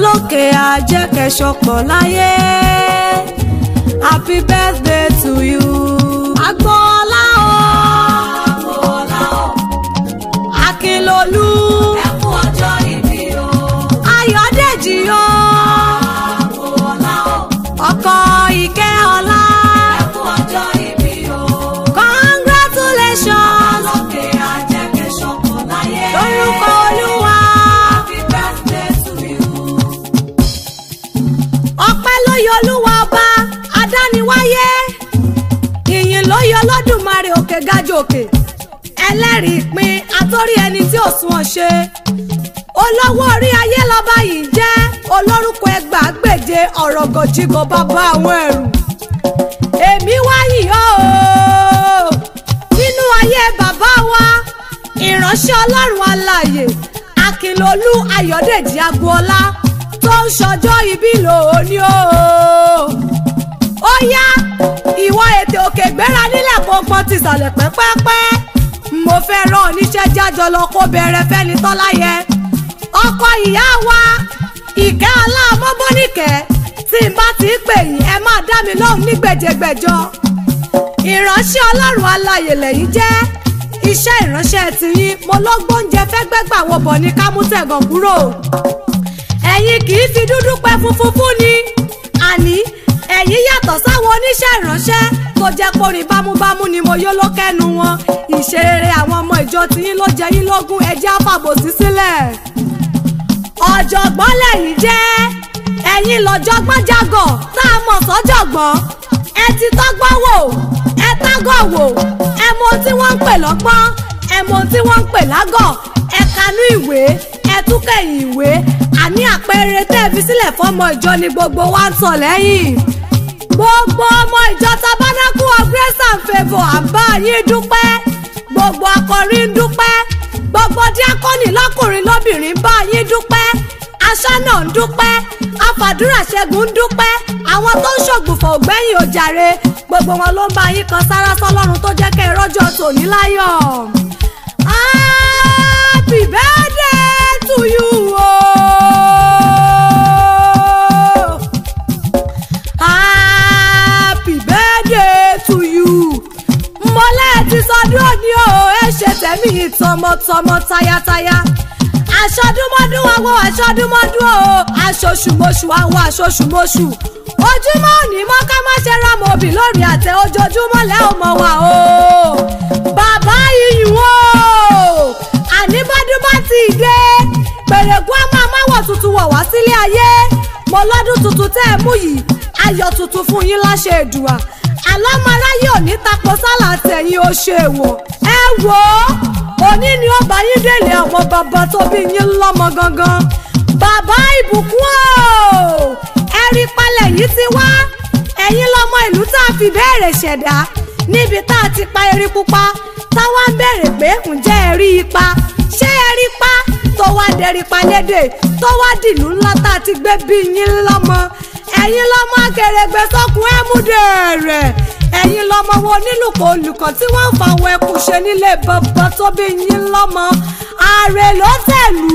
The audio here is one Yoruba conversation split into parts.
lókè àjẹkẹ̀ṣọpọ̀ láyé. Happy birthday to you. Agboola o. Agboola o. Akínlolú. Ẹ kú ọjọ́ ìbí o. Ayọ̀dèjì o. Agboola o. Ọkọ Ìkẹ́ọlá. Ẹ kú ọjọ́ ìbí o. Congratulations. Lókè àjẹkẹ̀ṣọpọ̀ láyé. Lórúkọ Olúwa. Happy birthday to you. Ọpẹ́ ló yọ Olúwa ọba adániwáyé. Ìyìn ló yọ Olódùmarè òkè gajù òkè. Ẹlẹ́rìí ìpín àtórí ẹni tí ò sunwọ̀n ṣe. Olówó orí ayé lọ́ba yìí jẹ́ olórúkọ ẹgbàágbèje ọ̀rọ̀gọ̀jìgọ̀ bàbá àwọn ẹ̀rù. Èmi wáyìí o nínú ayé bàbá wa ìránṣẹ́ Ọlọ́run alààyè Akínlolú Ayọ̀dèjì Agboola tó ń ṣọjọ́ ìbí lónìí o. Ó yá ìwọ ètè òkè gbéra nílẹ̀ pọnpọn ti sàlẹ̀ pẹ́pẹ́pẹ́. Mo fẹ́ rán oníṣẹ́ jájọ lọ kó bẹ̀rẹ̀ fẹ́ni tọ́láyẹ. Ọkọ ìyá wa Ìkẹ́ọlá Ọmọbóníkẹ́ tí n bá ti pè yín ẹ máa dá mi lóhùn ní gbèjègbèjọ. Ìránṣẹ́ Ọlọ́run alààyè lẹ́yìn jẹ́. Iṣẹ́ ìránṣẹ́ tiyín mo ló gbóúnjẹ fẹ́ gbẹ́gbà wo bọ̀ ní kámútẹ̀gàn kúrò. Ẹ̀yin kì í fi dúdú pẹ́ funfun fún ni. Àní ẹ̀yin yàtọ̀ sáwọn oníṣẹ́ ìránṣẹ́ tó jẹ́ kórin bámúbámú ni mo yó lókẹ́nu wọn. Ìṣerere àwọn ọmọ ìjọ tiyín ló jẹ yín lógún ẹjẹ́ àfàbòsí sílẹ̀. Ọ̀jọ̀gbọ́n lẹ́yìn jẹ́. Ẹ̀yin lọ́jọ̀gbọ́n jágọ̀ tá a mọ̀ sọ́jọ̀gbọ́n. Ẹ ti tọ́gbọ́n wò ẹ tágọ̀ wò ẹ mọ ohun tí wọ́n ń pè lọ́gbọ́n ẹ mọ ohun tí wọ́n ń pè lágọ̀ ẹ kanú ìwé ẹ túkẹ̀yìn ìwé. Àní àpẹẹrẹ tẹ́ ẹ fi sílẹ̀ fọ́mọ ìjọ ni gbogbo wa ń tọ̀ lẹ́yìn. Gbogbo ọmọ ìjọ Tabernacle of Grace and Favour à ń bá yín dúpẹ́. Gbogbo akọrin ń dúpẹ́. Gbogbo díákọ́nì lọ́kùnrin lóbìnrin ń bá yín dúpẹ́. Aṣáná ń dúpẹ́. Afàdúrà ṣẹ́gun ń dúpẹ́. Àwọn tó ń ṣògbùfọ̀ ògbẹ́yìn òjàre gbogbo wọn ló ń bá yín kan sára sọ́lọ́run tó jẹ́ kẹ́ ẹ rọ́jọ́ tòní láyọ̀. Happy birthday to you o. Happy birthday to you. Mọ́lẹ́ ti sọdún òní o ẹ ṣe tẹ̀mí tọmọtọmọ tayátayá. Aṣọdúnmọ́dún àwọn aṣọdúnmọ́dún o aṣoṣùmọ́ṣù àwọn aṣoṣùmọ́ṣù. Ojúmọ́ òní mọ́ ká má ṣe ra mọ́bì lórí àtẹ ojoojúmọ́ lẹ́ ò mọ̀ wá o. Bàbá iyùn o àníbọ́dún bá ti dé pèrèkú á máa máwọ̀ tuntun wọ̀ wá sílé ayé. Mo lọ́dún tuntun tẹ́ ẹ mú yìí ayọ̀ tuntun fún yín láṣẹ Èdùà. Alámaráyé òní tapo sálà tẹ̀yìn ó ṣe wọ̀. Ẹ wò ó òní ni ó bá yín délé ọmọ bàbá tó bí yín lọ́mọ gangan. Bàbá ìbùkún o ẹ̀rí palẹ̀ yìí ti wá. Ẹ̀yin lọmọ ìlú tá a fi bẹ̀rẹ̀ ṣẹ̀dá níbi tá a ti pa erin pupa táwa ń bẹ̀rẹ̀ pé ǹjẹ́ ẹ rí ipa ṣé ẹ rí pa tó wá dẹ̀rí pa lédè tó wá dìlú ńlá tá a ti gbé bí yín lọ́mọ. Ẹ̀yin lọmọ akèrègbè sọ́kùn ẹ̀múdè rẹ̀. Ẹ̀yin lọmọ wo nílùkọ olùkọ́ tí wọ́n ń fa àwọn ẹkùn ṣe nílé bàbá tó bí yín lọ́mọ. Ààrẹ ló tẹ̀lú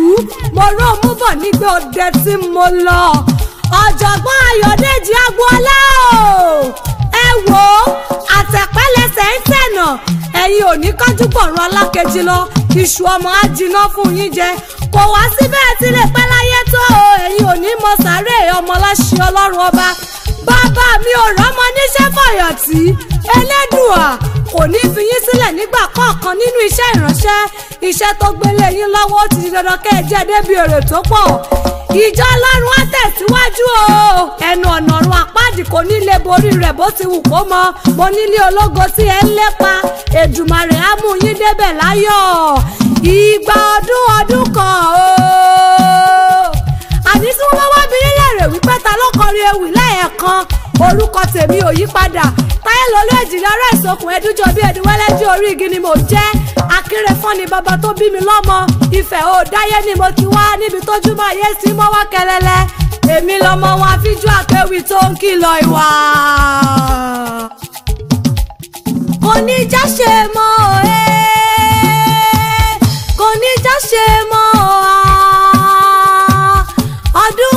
mo rán mú bọ̀ nígbà òde tí mo lọ. Ọ̀jọ̀gbọ́n Ayọ̀dèjì Agboola o ẹ wò ó àtẹ̀pẹ́lẹsẹ̀ ń tẹ̀nà. Ẹ̀yin ò ní kájú gbọ̀rún alákejì lọ iṣu ọmọ á jiná fún yín jẹ. Kò wá síbẹ̀ tí lè pẹ́ láyé tó o. Ẹ̀yin ò ní mọ sàárè ọmọ láṣẹ Ọlọ́run ọba. Bàbá mi ò rọ́mọ níṣẹ́ fọ̀yọ̀tì. Elédùà kò ní fi yín sílẹ̀ nígbà kọ̀ọ̀kan nínú iṣẹ́ ìránṣẹ́. Iṣẹ́ tó gbélé yín lọ́wọ́ ó ti di dandan kẹ́ ẹ jẹ́ débi èrè tó pọ̀. Ìjọ Ọlọ́run á tẹ̀síwájú o. Ẹnu ọ̀nà ọ̀run àpáàdì kò ní lè borí rẹ̀ bó ti wù kó mọ. Mo nílé ológo tí ẹ ń lépa. Èdùmàrè á mú yín débẹ̀ láyọ̀. Ìgbà ọdún kan o. Àní tí wọ́n bá wá bí nílẹ̀ rẹ̀ wípé ta ló kọrin ewì lẹ́ẹ̀kan. Orúkọ tèmi ò yí padà. Táyélolú Èjìlá ọ̀rẹ́ ìsokùn ẹdújọ bí ẹdínwẹ́lẹ́dí orí igi ni mò ń jẹ́. Akérèfọ́n ni bàbá tó bí mi lọ́mọ. Ifẹ̀ ò dáyé ni mo ti wá níbi tójúmọ́ ayé sí mọ́ wá kẹlẹ́lẹ́. Èmi lọmọ wọn àfijú àkéwì tó ń kìlọ̀ ìwà. Kò ní já ṣe mọ́ kò ní já ṣe mọ́ ọdún